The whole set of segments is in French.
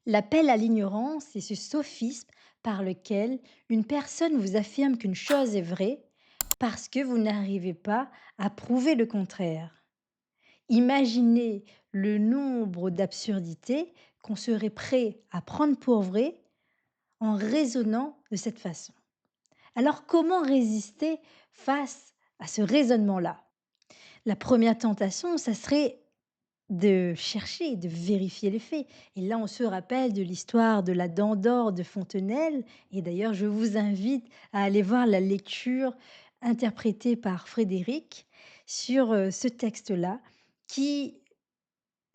L'appel à l'ignorance est ce sophisme par lequel une personne vous affirme qu'une chose est vraie parce que vous n'arrivez pas à prouver le contraire. Imaginez le nombre d'absurdités qu'on serait prêt à prendre pour vraies en raisonnant de cette façon. Alors comment résister face à ce raisonnement-là? La première tentation, ça serait de chercher, de vérifier les faits. Et là, on se rappelle de l'histoire de la dent d'or de Fontenelle. Et d'ailleurs, je vous invite à aller voir la lecture interprétée par Frédéric sur ce texte-là, qui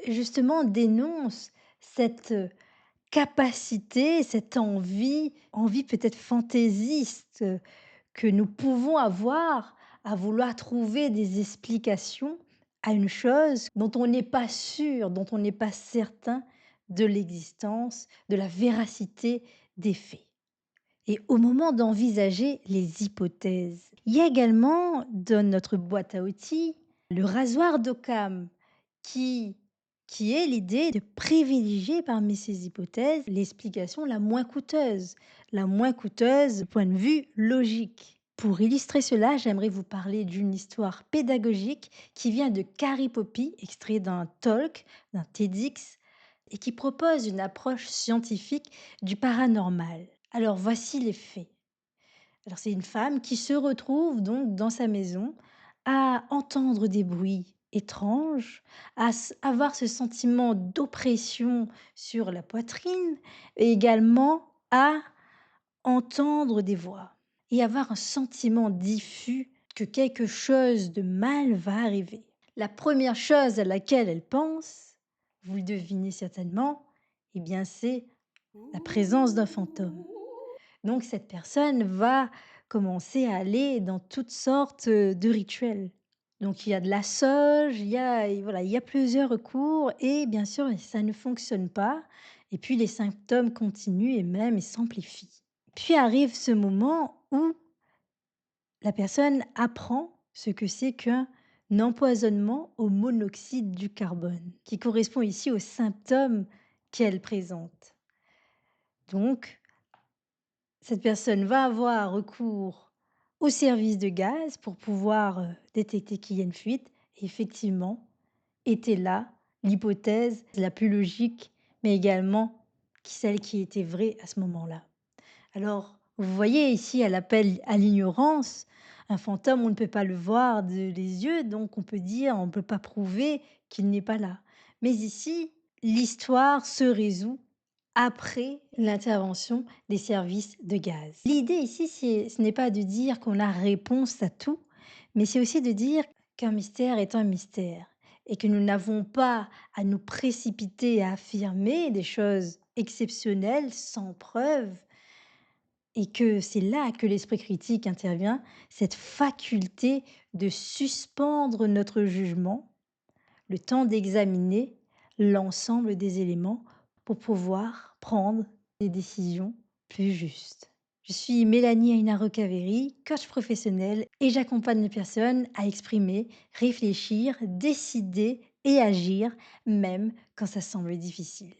justement dénonce cette capacité, cette envie peut-être fantaisiste que nous pouvons avoir à vouloir trouver des explications à une chose dont on n'est pas sûr, dont on n'est pas certain de l'existence, de la véracité des faits. Et au moment d'envisager les hypothèses, il y a également dans notre boîte à outils le rasoir d'Occam qui, qui est l'idée de privilégier parmi ces hypothèses l'explication la moins coûteuse du point de vue logique. Pour illustrer cela, j'aimerais vous parler d'une histoire pédagogique qui vient de Carrie Poppy, extrait d'un talk, d'un TEDx, et qui propose une approche scientifique du paranormal. Alors voici les faits. Alors c'est une femme qui se retrouve donc dans sa maison à entendre des bruits étranges, avoir ce sentiment d'oppression sur la poitrine et également à entendre des voix et avoir un sentiment diffus que quelque chose de mal va arriver. La première chose à laquelle elle pense, vous le devinez certainement, eh bien c'est la présence d'un fantôme. Donc cette personne va commencer à aller dans toutes sortes, de rituels. Donc il y a de la sauge, il y a plusieurs recours et bien sûr, ça ne fonctionne pas et puis les symptômes continuent et même ils s'amplifient. Puis arrive ce moment où la personne apprend ce que c'est qu'un empoisonnement au monoxyde du carbone, qui correspond ici aux symptômes qu'elle présente. Donc cette personne va avoir recours au service de gaz pour pouvoir, détecter qu'il y a une fuite et effectivement, était là l'hypothèse la plus logique, mais également celle qui était vraie à ce moment-là. Alors, vous voyez ici, elle appelle à l'ignorance. Un fantôme, on ne peut pas le voir les yeux, donc on peut dire, on ne peut pas prouver qu'il n'est pas là. Mais ici, l'histoire se résout après l'intervention des services de gaz. L'idée ici, ce n'est pas de dire qu'on a réponse à tout, mais c'est aussi de dire qu'un mystère est un mystère et que nous n'avons pas à nous précipiter à affirmer des choses exceptionnelles sans preuve et que c'est là que l'esprit critique intervient, cette faculté de suspendre notre jugement, le temps d'examiner l'ensemble des éléments pour pouvoir prendre des décisions plus justes. Je suis Mélanie Aina Rocaveri, coach professionnel et j'accompagne les personnes à exprimer, réfléchir, décider et agir, même quand ça semble difficile.